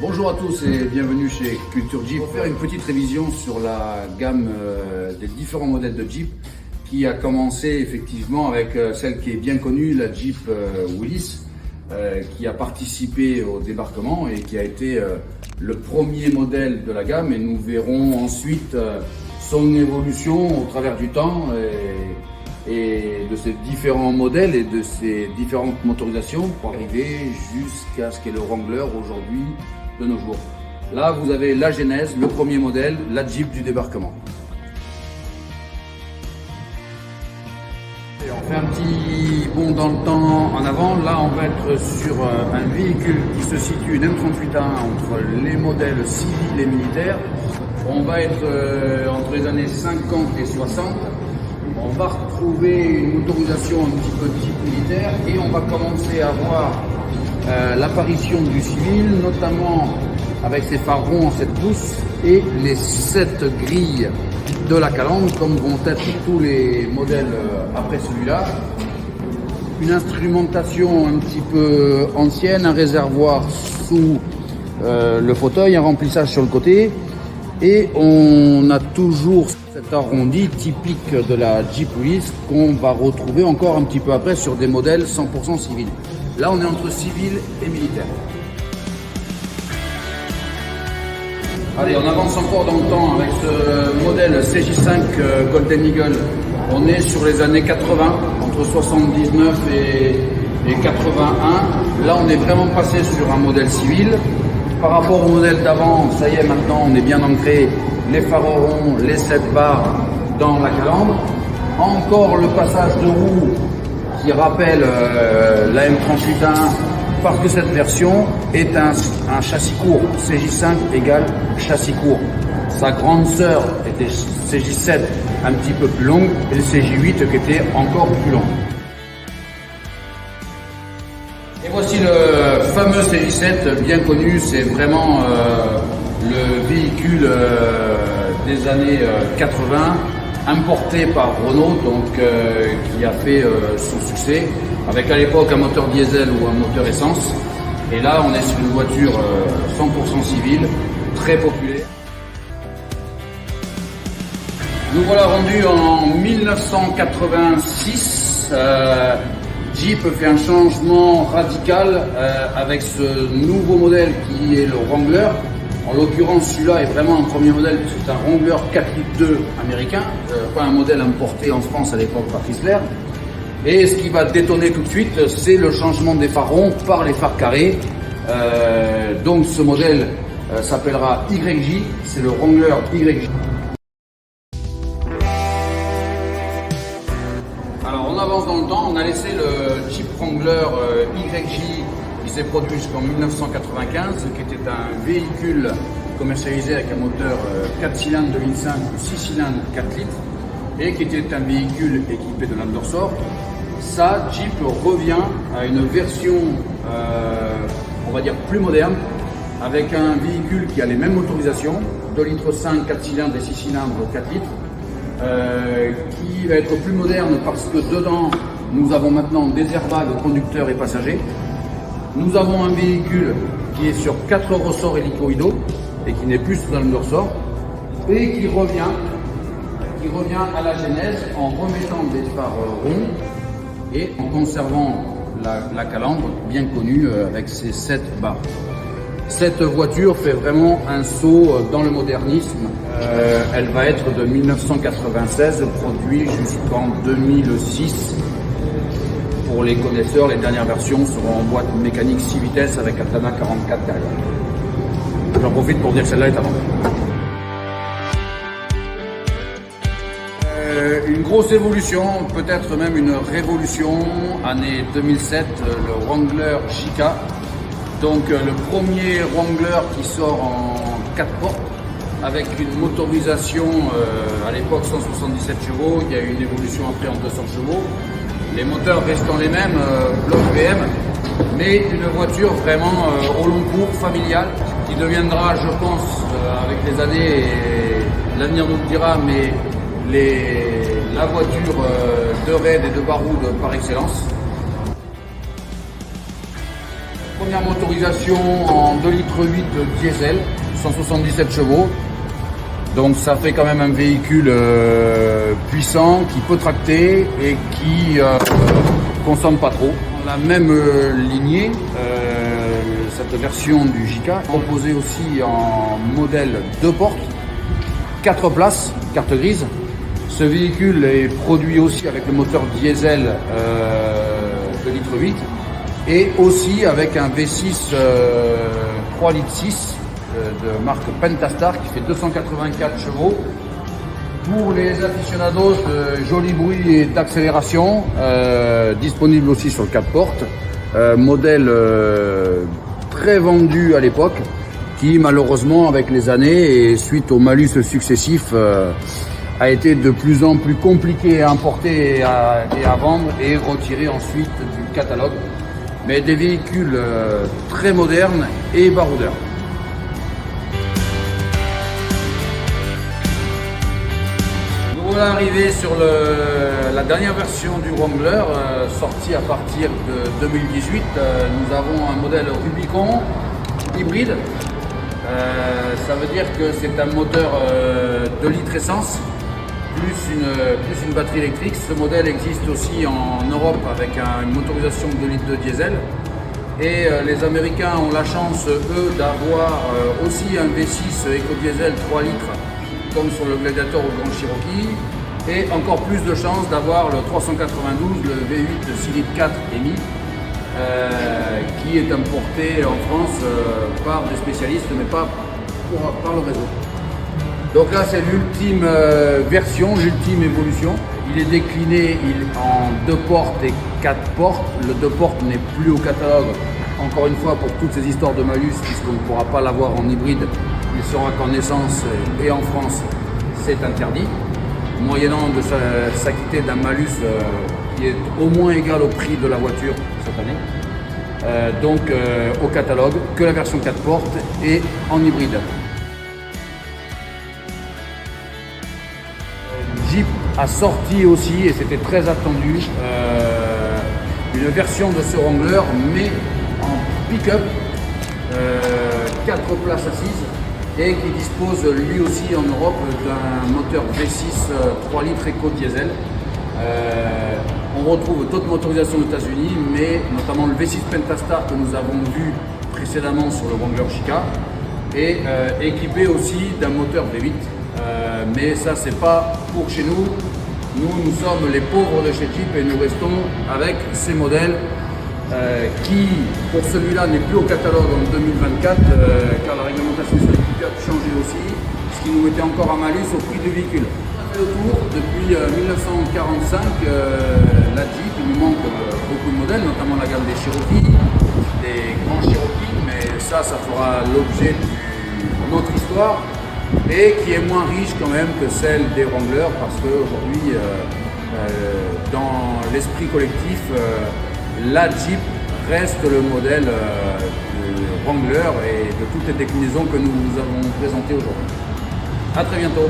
Bonjour à tous et bienvenue chez Culture Jeep. On va faire une petite révision sur la gamme des différents modèles de Jeep qui a commencé effectivement avec celle qui est bien connue, la Jeep Willys, qui a participé au débarquement et qui a été le premier modèle de la gamme, et nous verrons ensuite son évolution au travers du temps et de ces différents modèles et de ces différentes motorisations pour arriver jusqu'à ce qu'est le Wrangler aujourd'hui de nos jours. Là, vous avez la genèse, le premier modèle, la Jeep du débarquement. Et on fait un petit bond dans le temps en avant. Là, on va être sur un véhicule qui se situe, une M38A1, entre les modèles civils et militaires. On va être entre les années 50 et 60. On va retrouver une motorisation un petit peu type militaire et on va commencer à voir l'apparition du civil, notamment avec ses phares ronds en 7 pouces et les 7 grilles de la calandre, comme vont être tous les modèles après celui-là. Une instrumentation un petit peu ancienne, un réservoir sous le fauteuil, un remplissage sur le côté, et on a toujours cet arrondi typique de la Jeep Willys qu'on va retrouver encore un petit peu après sur des modèles 100% civils. Là, on est entre civil et militaire. Allez, on avance encore dans le temps avec ce modèle CJ5 Golden Eagle. On est sur les années 80, entre 79 et 81. Là, on est vraiment passé sur un modèle civil. Par rapport au modèle d'avant, ça y est, maintenant, on est bien ancré. Les phares ronds, les 7 barres dans la calandre. Encore le passage de roue qui rappelle la M38A1, parce que cette version est un châssis court. CJ5 égale châssis court. Sa grande sœur était CJ7, un petit peu plus longue, et le CJ8 qui était encore plus long. Et voici le fameux CJ7 bien connu. C'est vraiment le véhicule des années 80, importé par Renault, donc qui a fait son succès, avec à l'époque un moteur diesel ou un moteur essence. Et là, on est sur une voiture 100% civile, très populaire. Nous voilà rendus en 1986. Jeep fait un changement radical avec ce nouveau modèle qui est le Wrangler. En l'occurrence, celui-là est vraiment un premier modèle, puisque c'est un Wrangler 4.2 américain, pas un modèle importé en France à l'époque par Chrysler. Et ce qui va détonner tout de suite, c'est le changement des phares ronds par les phares carrés. Donc ce modèle s'appellera YJ, c'est le Wrangler YJ. Alors on avance dans le temps, on a laissé le Jeep Wrangler YJ qui s'est produit jusqu'en 1995, qui était un véhicule commercialisé avec un moteur 4 cylindres 2005 ou 6 cylindres 4 litres, et qui était un véhicule équipé de lames de ressort. Ça, Jeep revient à une version, on va dire, plus moderne, avec un véhicule qui a les mêmes motorisations, 2 litres 5, 4 cylindres et 6 cylindres 4 litres, qui va être plus moderne parce que dedans, nous avons maintenant des airbags conducteurs et passagers. Nous avons un véhicule qui est sur 4 ressorts hélicoïdaux et qui n'est plus sous un de ressort, et qui revient à la genèse en remettant des phares ronds et en conservant la calandre bien connue avec ses 7 barres. Cette voiture fait vraiment un saut dans le modernisme. Elle va être de 1996, produite jusqu'en 2006. Pour les connaisseurs, les dernières versions seront en boîte mécanique 6 vitesses avec Altana 44 derrière. J'en profite pour dire que celle-là est avant. Une grosse évolution, peut-être même une révolution, année 2007, le Wrangler Chica. Donc le premier Wrangler qui sort en 4 portes, avec une motorisation à l'époque 177 chevaux, il y a eu une évolution après en 200 chevaux. Les moteurs restant les mêmes, bloc VM, mais une voiture vraiment au long cours, familiale, qui deviendra, je pense, avec les années, et l'avenir nous le dira, mais la voiture de raid et de baroud par excellence. Première motorisation en 2,8 litres diesel, 177 chevaux. Donc ça fait quand même un véhicule puissant, qui peut tracter et qui consomme pas trop. La même lignée, cette version du JK, proposée aussi en modèle 2 portes, 4 places, carte grise. Ce véhicule est produit aussi avec le moteur diesel 2,8 litres et aussi avec un V6 3,6 litres de marque Pentastar qui fait 284 chevaux. Pour les aficionados de joli bruit et d'accélération, disponible aussi sur le 4 portes, modèle très vendu à l'époque, qui malheureusement avec les années et suite aux malus successifs a été de plus en plus compliqué à importer et à vendre et retiré ensuite du catalogue. Mais des véhicules très modernes et baroudeurs. Voilà arrivé sur la dernière version du Wrangler, sortie à partir de 2018. Nous avons un modèle Rubicon hybride. Ça veut dire que c'est un moteur 2 litres essence plus une batterie électrique. Ce modèle existe aussi en Europe avec une motorisation de 2 litres de diesel. Et les Américains ont la chance, eux, d'avoir aussi un V6 éco-diesel 3 litres comme sur le Gladiator ou le Grand Cherokee, et encore plus de chance d'avoir le 392, le V8 6 litres 4 EMI, qui est importé en France par des spécialistes, mais pas par le réseau. Donc là, c'est l'ultime version, l'ultime évolution. Il est décliné en 2 portes et 4 portes. Le 2 portes n'est plus au catalogue, encore une fois, pour toutes ces histoires de malus, puisqu'on ne pourra pas l'avoir en hybride. Il sera qu'en essence et en France, c'est interdit, moyennant de s'acquitter d'un malus qui est au moins égal au prix de la voiture cette année. Donc au catalogue, que la version 4 portes et en hybride. Jeep a sorti aussi, et c'était très attendu, une version de ce Wrangler, mais en pick-up, 4 places assises, et qui dispose lui aussi en Europe d'un moteur V6 3 litres éco-diesel. On retrouve d'autres motorisations aux États-Unis, mais notamment le V6 Pentastar que nous avons vu précédemment sur le Wrangler Chica, et équipé aussi d'un moteur V8. Mais ça, c'est pas pour chez nous. Nous sommes les pauvres de chez Jeep et nous restons avec ces modèles qui, pour celui-là, n'est plus au catalogue en 2024 car la réglementation sur les pick-up a changé aussi, ce qui nous mettait encore un malus au prix du véhicule. On a fait le tour depuis 1945. La Jeep, il nous manque beaucoup de modèles, notamment la gamme des Cherokee, des grands Cherokee, mais ça fera l'objet d'une autre histoire, et qui est moins riche quand même que celle des Wrangler, parce qu'aujourd'hui, dans l'esprit collectif, la Jeep reste le modèle de Wrangler et de toutes les déclinaisons que nous vous avons présentées aujourd'hui. A très bientôt.